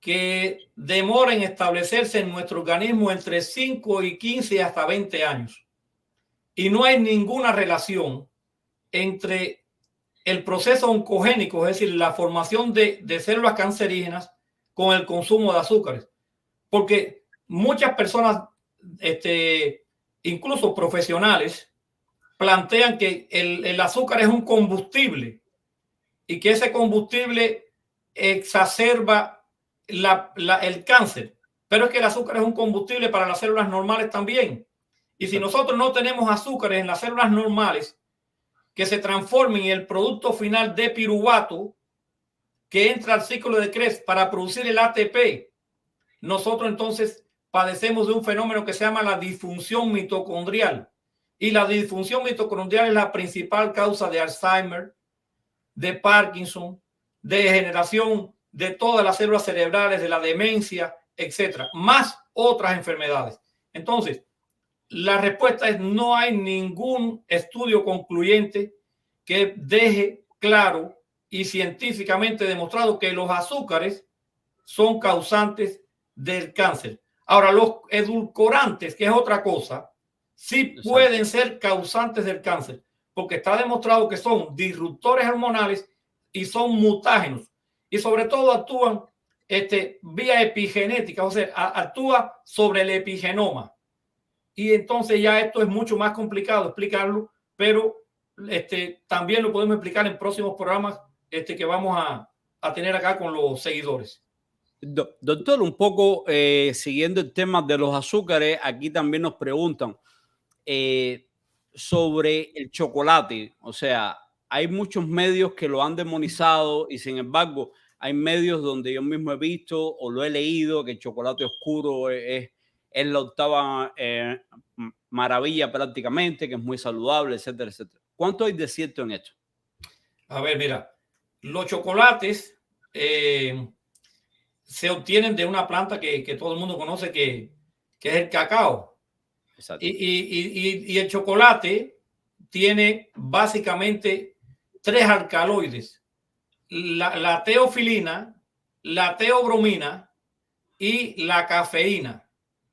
que demora en establecerse en nuestro organismo entre 5 y 15 hasta 20 años. Y no hay ninguna relación entre el proceso oncogénico, es decir, la formación de células cancerígenas, con el consumo de azúcares. Porque muchas personas, incluso profesionales, plantean que el azúcar es un combustible y que ese combustible exacerba el cáncer. Pero es que el azúcar es un combustible para las células normales también. Y si nosotros no tenemos azúcares en las células normales que se transformen en el producto final de piruvato que entra al ciclo de Krebs para producir el ATP, nosotros entonces padecemos de un fenómeno que se llama la disfunción mitocondrial. Y la disfunción mitocondrial es la principal causa de Alzheimer, de Parkinson, de degeneración de todas las células cerebrales, de la demencia, etcétera, más otras enfermedades. Entonces, la respuesta es: no hay ningún estudio concluyente que deje claro y científicamente demostrado que los azúcares son causantes del cáncer. Ahora, los edulcorantes, que es otra cosa, sí pueden ser causantes del cáncer, porque está demostrado que son disruptores hormonales y son mutágenos, y sobre todo actúan vía epigenética, o sea, actúa sobre el epigenoma. Y entonces ya esto es mucho más complicado explicarlo, pero también lo podemos explicar en próximos programas que vamos a tener acá con los seguidores. Doctor, un poco siguiendo el tema de los azúcares, aquí también nos preguntan sobre el chocolate. O sea, hay muchos medios que lo han demonizado y sin embargo hay medios donde yo mismo he visto o lo he leído que el chocolate oscuro es la octava maravilla prácticamente, que es muy saludable, etcétera, etcétera. ¿Cuánto hay de cierto en esto? A ver, mira, los chocolates se obtienen de una planta que todo el mundo conoce, que es el cacao. Exacto. Y el chocolate tiene básicamente 3 alcaloides: la teofilina, la teobromina y la cafeína.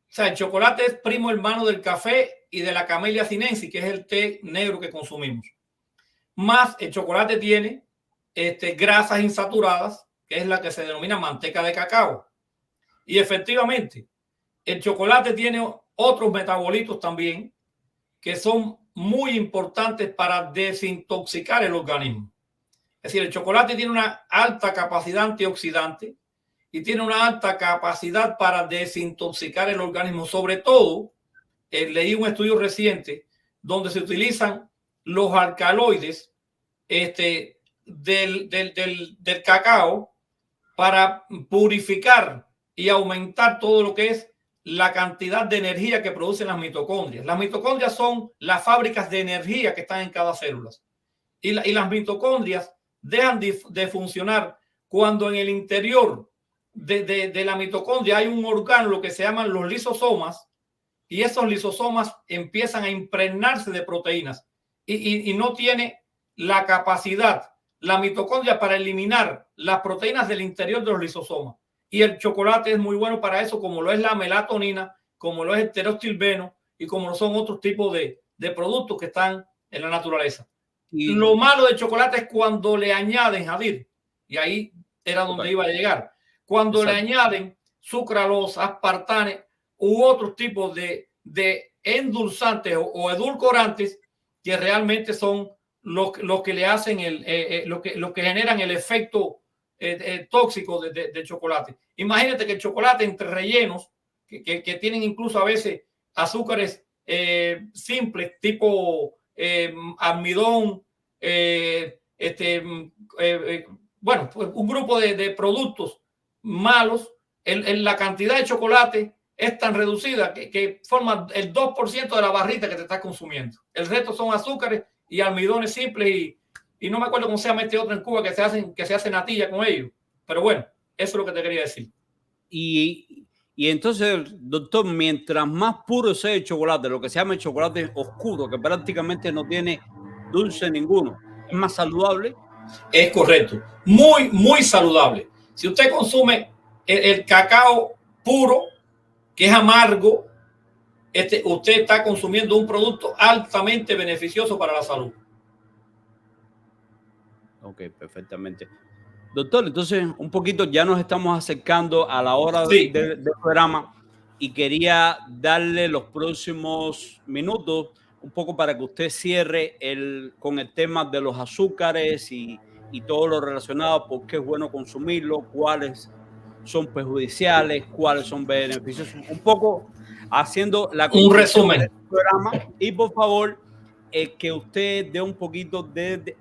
O sea, el chocolate es primo hermano del café y de la Camellia sinensis, que es el té negro que consumimos. Más el chocolate tiene grasas insaturadas, que es la que se denomina manteca de cacao. Y efectivamente, el chocolate tiene otros metabolitos también que son muy importantes para desintoxicar el organismo. Es decir, el chocolate tiene una alta capacidad antioxidante y tiene una alta capacidad para desintoxicar el organismo. Sobre todo, leí un estudio reciente donde se utilizan los alcaloides del cacao para purificar y aumentar todo lo que es la cantidad de energía que producen las mitocondrias. Las mitocondrias son las fábricas de energía que están en cada célula. Y las mitocondrias dejan de funcionar cuando en el interior de la mitocondria hay un orgánulo que se llaman los lisosomas, y esos lisosomas empiezan a impregnarse de proteínas y no tiene la capacidad la mitocondria para eliminar las proteínas del interior de los lisosomas. Y el chocolate es muy bueno para eso, como lo es la melatonina, como lo es el pteroestilbeno y como lo son otros tipos de productos que están en la naturaleza. Y lo malo del chocolate es cuando le añaden, Jadir, y ahí era donde iba a llegar, cuando le añaden sucralosa, aspartame u otros tipos de endulzantes o edulcorantes que realmente son los que le hacen lo que generan el efecto tóxico del chocolate. Imagínate que el chocolate entre rellenos que tienen incluso a veces azúcares simples tipo almidón, bueno, pues un grupo de productos malos, la cantidad de chocolate es tan reducida que forma el 2% de la barrita que te estás consumiendo. El resto son azúcares y almidones simples y no me acuerdo cómo se llama este otro en Cuba que se hace natilla con ellos. Pero bueno, eso es lo que te quería decir. Y entonces, doctor, mientras más puro sea el chocolate, lo que se llama el chocolate oscuro, que prácticamente no tiene dulce ninguno, es más saludable. Es correcto. Muy, muy saludable. Si usted consume el cacao puro, que es amargo, usted está consumiendo un producto altamente beneficioso para la salud. Ok, perfectamente. Doctor, entonces un poquito ya nos estamos acercando a la hora del programa y quería darle los próximos minutos un poco para que usted cierre con el tema de los azúcares y todo lo relacionado, por qué es bueno consumirlo, cuáles son perjudiciales, cuáles son beneficiosos, un poco haciendo un resumen del programa. Y por favor, que usted dé un poquito de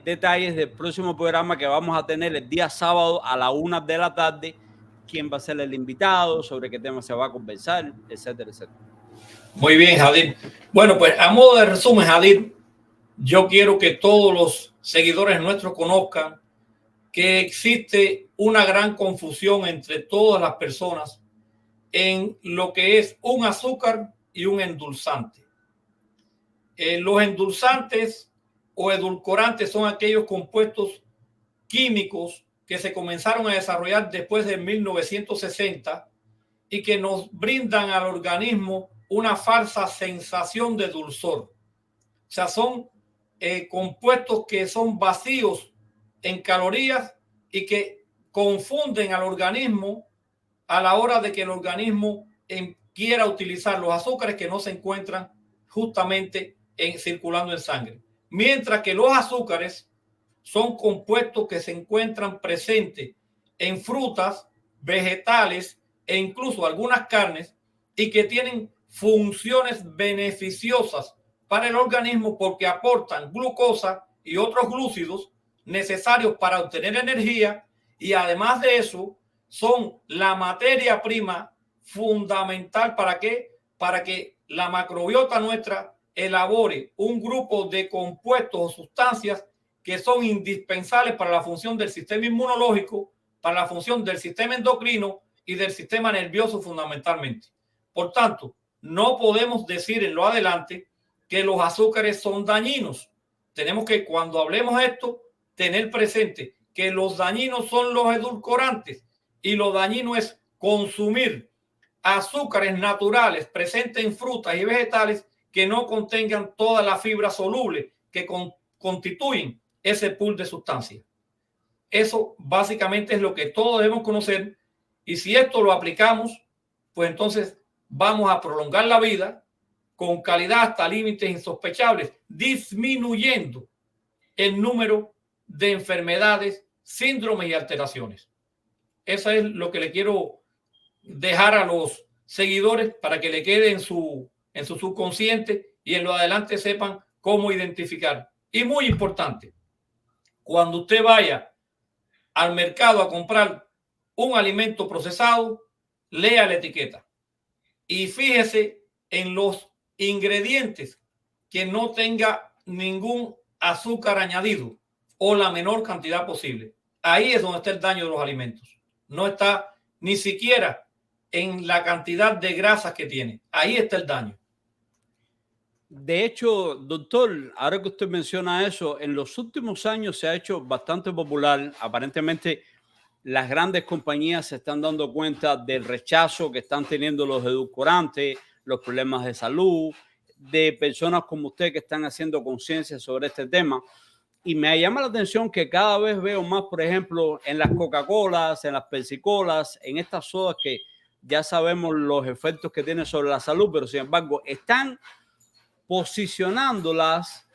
detalles del próximo programa que vamos a tener el día sábado a la 1 de la tarde, quién va a ser el invitado, sobre qué tema se va a conversar, etcétera, etcétera. Muy bien, Jadir. Bueno, pues a modo de resumen, Jadir, yo quiero que todos los seguidores nuestros conozcan que existe una gran confusión entre todas las personas en lo que es un azúcar y un endulzante. Los endulzantes o edulcorantes son aquellos compuestos químicos que se comenzaron a desarrollar después de 1960 y que nos brindan al organismo una falsa sensación de dulzor. O sea, son compuestos que son vacíos en calorías y que confunden al organismo a la hora de que el organismo quiera utilizar los azúcares que no se encuentran justamente circulando en sangre. Mientras que los azúcares son compuestos que se encuentran presentes en frutas, vegetales e incluso algunas carnes y que tienen funciones beneficiosas para el organismo porque aportan glucosa y otros glúcidos necesarios para obtener energía y además de eso son la materia prima fundamental para que la macrobiota nuestra elabore un grupo de compuestos o sustancias que son indispensables para la función del sistema inmunológico, para la función del sistema endocrino y del sistema nervioso fundamentalmente. Por tanto, no podemos decir en lo adelante que los azúcares son dañinos. Tenemos que, cuando hablemos de esto, tener presente que los dañinos son los edulcorantes y lo dañino es consumir azúcares naturales presentes en frutas y vegetales que no contengan toda la fibra soluble que constituyen ese pool de sustancias. Eso básicamente es lo que todos debemos conocer y si esto lo aplicamos, pues entonces vamos a prolongar la vida con calidad hasta límites insospechables, disminuyendo el número de enfermedades, síndromes y alteraciones. Eso es lo que le quiero dejar a los seguidores para que le quede en su subconsciente y en lo adelante sepan cómo identificar Y muy importante, cuando usted vaya al mercado a comprar un alimento procesado, lea la etiqueta y fíjese en los ingredientes que no tenga ningún azúcar añadido o la menor cantidad posible. Ahí es donde está el daño de los alimentos. No está ni siquiera en la cantidad de grasas que tiene. Ahí está el daño. De hecho, doctor, ahora que usted menciona eso, en los últimos años se ha hecho bastante popular. Aparentemente, las grandes compañías se están dando cuenta del rechazo que están teniendo los edulcorantes, los problemas de salud, de personas como usted que están haciendo conciencia sobre este tema. Y me llama la atención que cada vez veo más, por ejemplo, en las Coca-Colas, en las Pepsi-Colas, en estas sodas que ya sabemos los efectos que tienen sobre la salud, pero sin embargo están posicionándolas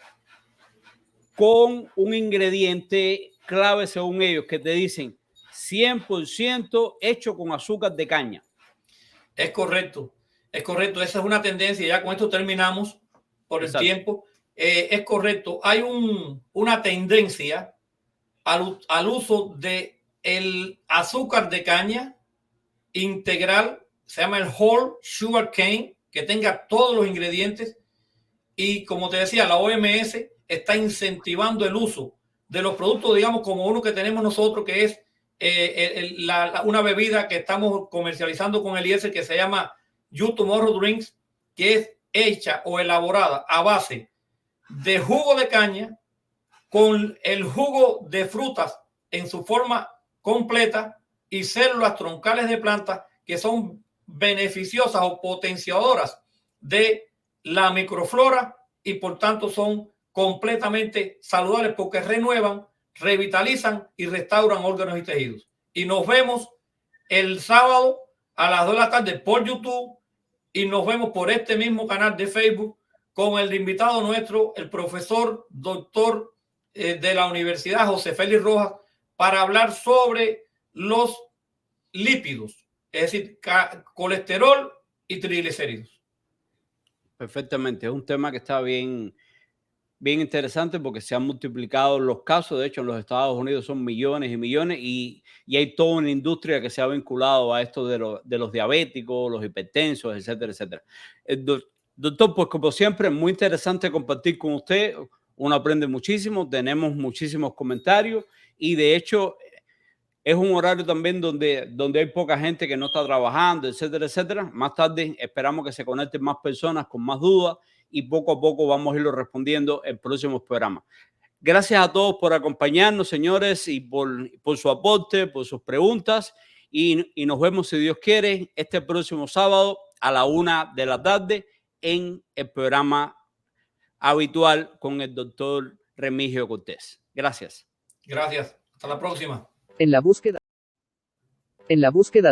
con un ingrediente clave según ellos, que te dicen 100% hecho con azúcar de caña. Es correcto, es correcto. Esa es una tendencia. Ya con esto terminamos por el tiempo. Es correcto. Hay una tendencia al uso de el azúcar de caña integral, se llama el whole sugar cane, que tenga todos los ingredientes. Y como te decía, la OMS está incentivando el uso de los productos, digamos, como uno que tenemos nosotros, que es una bebida que estamos comercializando con Eliezer, que se llama You Tomorrow Drinks, que es hecha o elaborada a base de jugo de caña con el jugo de frutas en su forma completa y células troncales de plantas que son beneficiosas o potenciadoras de la microflora y por tanto son completamente saludables porque renuevan, revitalizan y restauran órganos y tejidos. Y nos vemos el sábado a las 2 de la tarde por YouTube y nos vemos por este mismo canal de Facebook con el invitado nuestro, el profesor doctor de la Universidad José Félix Rojas, para hablar sobre los lípidos, es decir, colesterol y triglicéridos. Perfectamente, es un tema que está bien interesante porque se han multiplicado los casos. De hecho, en los Estados Unidos son millones y millones y hay toda una industria que se ha vinculado a esto de los diabéticos, los hipertensos, etcétera, etcétera. Doctor, pues como siempre, muy interesante compartir con usted. Uno aprende muchísimo, tenemos muchísimos comentarios y de hecho es un horario también donde hay poca gente que no está trabajando, etcétera, etcétera. Más tarde esperamos que se conecten más personas con más dudas y poco a poco vamos a irlo respondiendo en próximos programas. Gracias a todos por acompañarnos, señores, y por su aporte, por sus preguntas. Y nos vemos, si Dios quiere, este próximo sábado a la 1 de la tarde en el programa habitual con el doctor Remigio Cortés. Gracias. Gracias. Hasta la próxima. En la búsqueda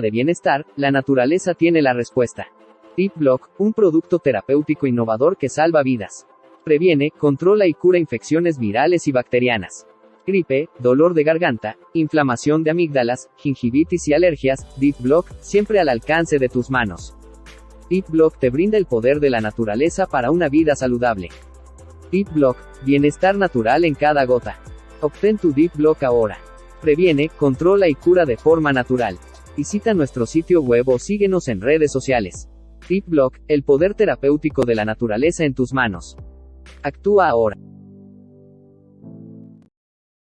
de bienestar, la naturaleza tiene la respuesta. DeepBlock, un producto terapéutico innovador que salva vidas. Previene, controla y cura infecciones virales y bacterianas. Gripe, dolor de garganta, inflamación de amígdalas, gingivitis y alergias, DeepBlock, siempre al alcance de tus manos. DeepBlock te brinda el poder de la naturaleza para una vida saludable. DeepBlock, bienestar natural en cada gota. Obtén tu DeepBlock ahora. Previene, controla y cura de forma natural. Visita nuestro sitio web o síguenos en redes sociales. DeepBlock, el poder terapéutico de la naturaleza en tus manos. Actúa ahora.